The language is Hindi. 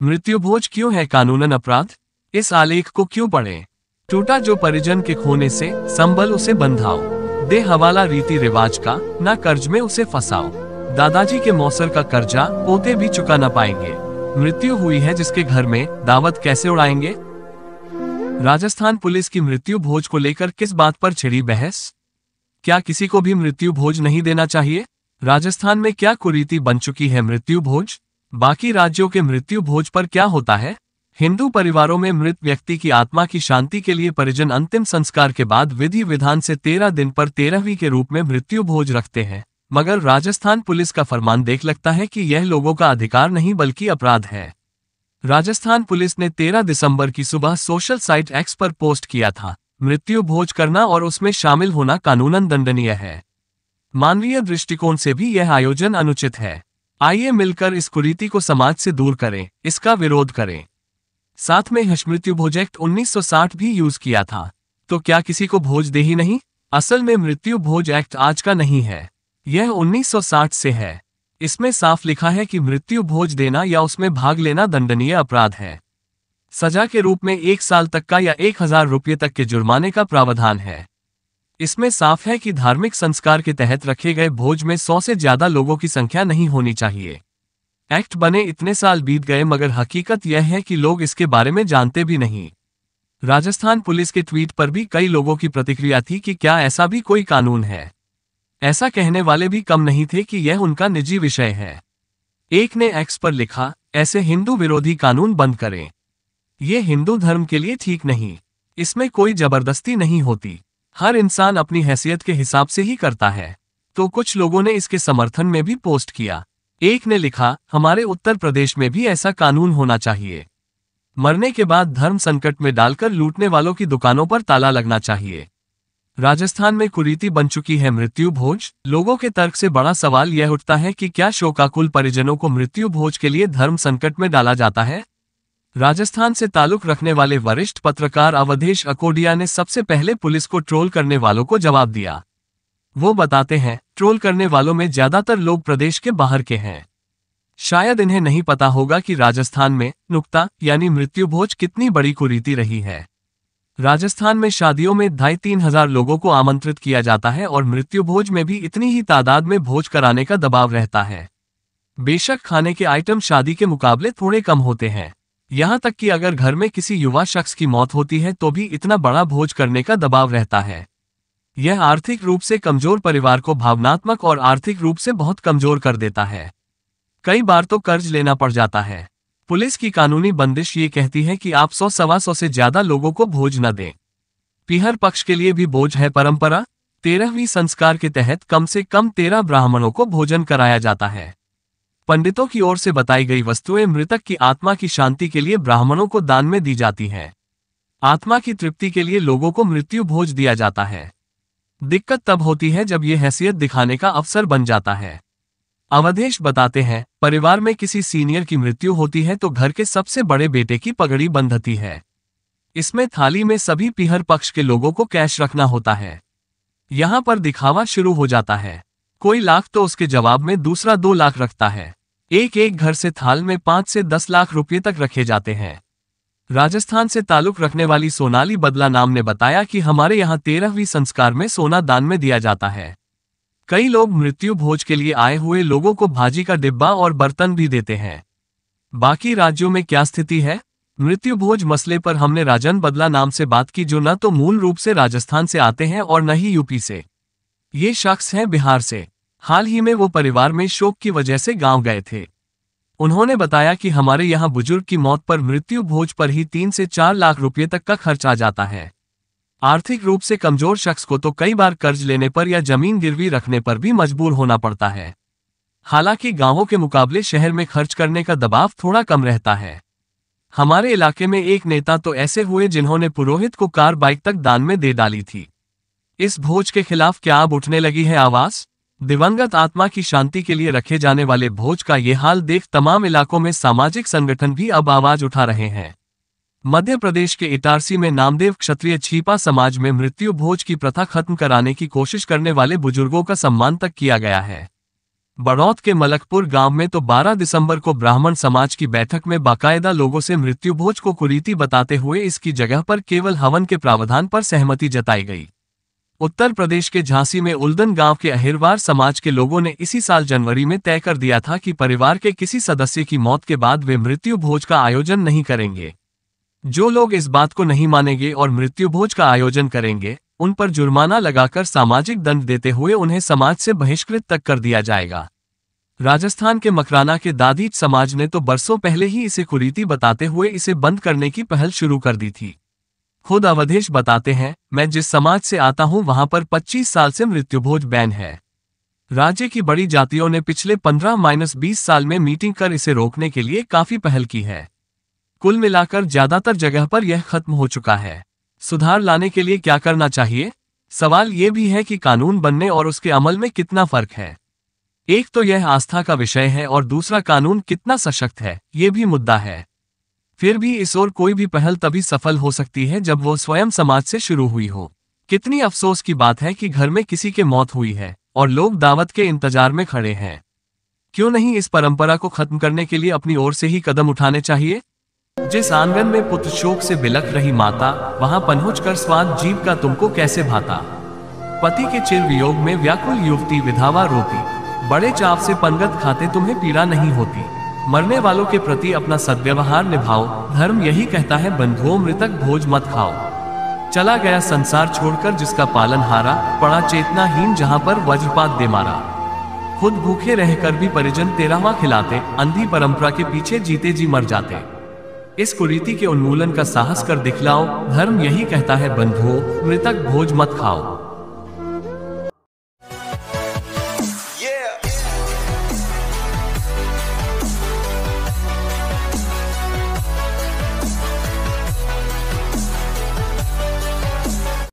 मृत्यु भोज क्यों है कानूनन अपराध? इस आलेख को क्यों पढ़ें? टूटा जो परिजन के खोने से, संबल उसे बंधाओ। दे हवाला रीति रिवाज का, ना कर्ज में उसे फंसाओ। दादाजी के मौसर का कर्जा पोते भी चुका न पाएंगे। मृत्यु हुई है जिसके घर में, दावत कैसे उड़ाएंगे? राजस्थान पुलिस की मृत्यु भोज को लेकर किस बात पर छिड़ी बहस? क्या किसी को भी मृत्यु भोज नहीं देना चाहिए? राजस्थान में क्या कुरीति बन चुकी है मृत्यु भोज? बाकी राज्यों के मृत्यु भोज पर क्या होता है? हिंदू परिवारों में मृत व्यक्ति की आत्मा की शांति के लिए परिजन अंतिम संस्कार के बाद विधि विधान से 13 दिन पर 13वीं के रूप में मृत्यु भोज रखते हैं, मगर राजस्थान पुलिस का फरमान देख लगता है कि यह लोगों का अधिकार नहीं बल्कि अपराध है। राजस्थान पुलिस ने 13 दिसंबर की सुबह सोशल साइट एक्स पर पोस्ट किया था, मृत्यु भोज करना और उसमें शामिल होना कानूनन दंडनीय है। मानवीय दृष्टिकोण से भी यह आयोजन अनुचित है। आइए मिलकर इस कुरीति को समाज से दूर करें, इसका विरोध करें। साथ में मृत्यु भोज एक्ट 1960 भी यूज किया था, तो क्या किसी को भोज दे ही नहीं? असल में मृत्यु भोज एक्ट आज का नहीं है, यह 1960 से है। इसमें साफ लिखा है कि मृत्यु भोज देना या उसमें भाग लेना दंडनीय अपराध है। सजा के रूप में 1 साल तक का या 1000 रुपये तक के जुर्माने का प्रावधान है। इसमें साफ है कि धार्मिक संस्कार के तहत रखे गए भोज में 100 से ज्यादा लोगों की संख्या नहीं होनी चाहिए। एक्ट बने इतने साल बीत गए मगर हकीकत यह है कि लोग इसके बारे में जानते भी नहीं। राजस्थान पुलिस के ट्वीट पर भी कई लोगों की प्रतिक्रिया थी कि क्या ऐसा भी कोई कानून है। ऐसा कहने वाले भी कम नहीं थे कि यह उनका निजी विषय है। एक ने एक्स पर लिखा, ऐसे हिंदू विरोधी कानून बंद करें। ये हिंदू धर्म के लिए ठीक नहीं। इसमें कोई जबरदस्ती नहीं होती, हर इंसान अपनी हैसियत के हिसाब से ही करता है। तो कुछ लोगों ने इसके समर्थन में भी पोस्ट किया। एक ने लिखा, हमारे उत्तर प्रदेश में भी ऐसा कानून होना चाहिए। मरने के बाद धर्म संकट में डालकर लूटने वालों की दुकानों पर ताला लगना चाहिए। राजस्थान में कुरीति बन चुकी है मृत्यु भोज। लोगों के तर्क से बड़ा सवाल यह उठता है कि क्या शोकाकुल परिजनों को मृत्यु भोज के लिए धर्म संकट में डाला जाता है? राजस्थान से ताल्लुक रखने वाले वरिष्ठ पत्रकार अवधेश अकोडिया ने सबसे पहले पुलिस को ट्रोल करने वालों को जवाब दिया। वो बताते हैं, ट्रोल करने वालों में ज्यादातर लोग प्रदेश के बाहर के हैं। शायद इन्हें नहीं पता होगा कि राजस्थान में नुक्ता यानी मृत्यु भोज कितनी बड़ी कुरीति रही है। राजस्थान में शादियों में 2500 लोगों को आमंत्रित किया जाता है और मृत्यु भोज में भी इतनी ही तादाद में भोज कराने का दबाव रहता है। बेशक खाने के आइटम शादी के मुकाबले थोड़े कम होते हैं। यहाँ तक कि अगर घर में किसी युवा शख्स की मौत होती है तो भी इतना बड़ा भोज करने का दबाव रहता है। यह आर्थिक रूप से कमजोर परिवार को भावनात्मक और आर्थिक रूप से बहुत कमजोर कर देता है। कई बार तो कर्ज लेना पड़ जाता है। पुलिस की कानूनी बंदिश ये कहती है कि आप 100-125 से ज्यादा लोगों को भोज न दें। पीहर पक्ष के लिए भी भोज है परंपरा। 13वीं संस्कार के तहत कम से कम 13 ब्राह्मणों को भोजन कराया जाता है। पंडितों की ओर से बताई गई वस्तुएं मृतक की आत्मा की शांति के लिए ब्राह्मणों को दान में दी जाती हैं। आत्मा की तृप्ति के लिए लोगों को मृत्यु भोज दिया जाता है। दिक्कत तब होती है जब यह हैसियत दिखाने का अवसर बन जाता है। अवधेश बताते हैं, परिवार में किसी सीनियर की मृत्यु होती है तो घर के सबसे बड़े बेटे की पगड़ी बंधती है। इसमें थाली में सभी पीहर पक्ष के लोगों को कैश रखना होता है। यहाँ पर दिखावा शुरू हो जाता है। कोई लाख तो उसके जवाब में दूसरा 2 लाख रखता है। एक एक घर से थाल में 5 से 10 लाख रुपये तक रखे जाते हैं। राजस्थान से ताल्लुक रखने वाली सोनाली बदला नाम ने बताया कि हमारे यहाँ 13वीं संस्कार में सोना दान में दिया जाता है। कई लोग मृत्यु भोज के लिए आए हुए लोगों को भाजी का डिब्बा और बर्तन भी देते हैं। बाकी राज्यों में क्या स्थिति है? मृत्यु भोज मसले पर हमने राजन बदला नाम से बात की, जो न तो मूल रूप से राजस्थान से आते हैं और न ही यूपी से। ये शख्स हैं बिहार से। हाल ही में वो परिवार में शोक की वजह से गांव गए थे। उन्होंने बताया कि हमारे यहाँ बुजुर्ग की मौत पर मृत्यु भोज पर ही 3 से 4 लाख रुपये तक का खर्च आ जाता है। आर्थिक रूप से कमजोर शख्स को तो कई बार कर्ज लेने पर या जमीन गिरवी रखने पर भी मजबूर होना पड़ता है। हालांकि गांवों के मुकाबले शहर में खर्च करने का दबाव थोड़ा कम रहता है। हमारे इलाके में एक नेता तो ऐसे हुए जिन्होंने पुरोहित को कार बाइक तक दान में दे डाली थी। इस भोज के खिलाफ क्या अब उठने लगी है आवाज? दिवंगत आत्मा की शांति के लिए रखे जाने वाले भोज का ये हाल देख तमाम इलाकों में सामाजिक संगठन भी अब आवाज उठा रहे हैं। मध्य प्रदेश के इटारसी में नामदेव क्षत्रिय छीपा समाज में मृत्यु भोज की प्रथा खत्म कराने की कोशिश करने वाले बुजुर्गों का सम्मान तक किया गया है। बड़ौत के मलकपुर गांव में तो 12 दिसंबर को ब्राह्मण समाज की बैठक में बाकायदा लोगों से मृत्यु भोज को कुरीति बताते हुए इसकी जगह पर केवल हवन के प्रावधान पर सहमति जताई गई। उत्तर प्रदेश के झांसी में उल्दन गांव के अहिरवार समाज के लोगों ने इसी साल जनवरी में तय कर दिया था कि परिवार के किसी सदस्य की मौत के बाद वे मृत्यु भोज का आयोजन नहीं करेंगे। जो लोग इस बात को नहीं मानेंगे और मृत्यु भोज का आयोजन करेंगे, उन पर जुर्माना लगाकर सामाजिक दंड देते हुए उन्हें समाज से बहिष्कृत तक कर दिया जाएगा। राजस्थान के मकराना के दादीच समाज ने तो बरसों पहले ही इसे कुरीति बताते हुए इसे बंद करने की पहल शुरू कर दी थी। खुद अवधेश बताते हैं, मैं जिस समाज से आता हूं वहां पर 25 साल से मृत्युभोज बैन है। राज्य की बड़ी जातियों ने पिछले 15-20 साल में मीटिंग कर इसे रोकने के लिए काफी पहल की है। कुल मिलाकर ज्यादातर जगह पर यह खत्म हो चुका है। सुधार लाने के लिए क्या करना चाहिए? सवाल ये भी है कि कानून बनने और उसके अमल में कितना फर्क है। एक तो यह आस्था का विषय है और दूसरा कानून कितना सशक्त है, ये भी मुद्दा है। फिर भी इस ओर कोई भी पहल तभी सफल हो सकती है जब वो स्वयं समाज से शुरू हुई हो। कितनी अफसोस की बात है कि घर में किसी की मौत हुई है और लोग दावत के इंतजार में खड़े हैं। क्यों नहीं इस परंपरा को खत्म करने के लिए अपनी ओर से ही कदम उठाने चाहिए? जिस आंगन में पुत्र शोक से बिलख रही माता, वहां पहुंचकर स्वाद जीव का तुमको कैसे भाता। पति के चिर वियोग में व्याकुल युवती विधवा रोती, बड़े चाव से पंगत खाते तुम्हें पीड़ा नहीं होती। मरने वालों के प्रति अपना सद्व्यवहार निभाओ, धर्म यही कहता है बंधुओं मृतक भोज मत खाओ। चला गया संसार छोड़कर जिसका पालन हारा, पड़ा चेतनाहीन जहां पर वज्रपात दे मारा। खुद भूखे रहकर भी परिजन तेराहवां खिलाते, अंधी परंपरा के पीछे जीते जी मर जाते। इस कुरीति के उन्मूलन का साहस कर दिखलाओ, धर्म यही कहता है बंधुओं मृतक भोज मत खाओ।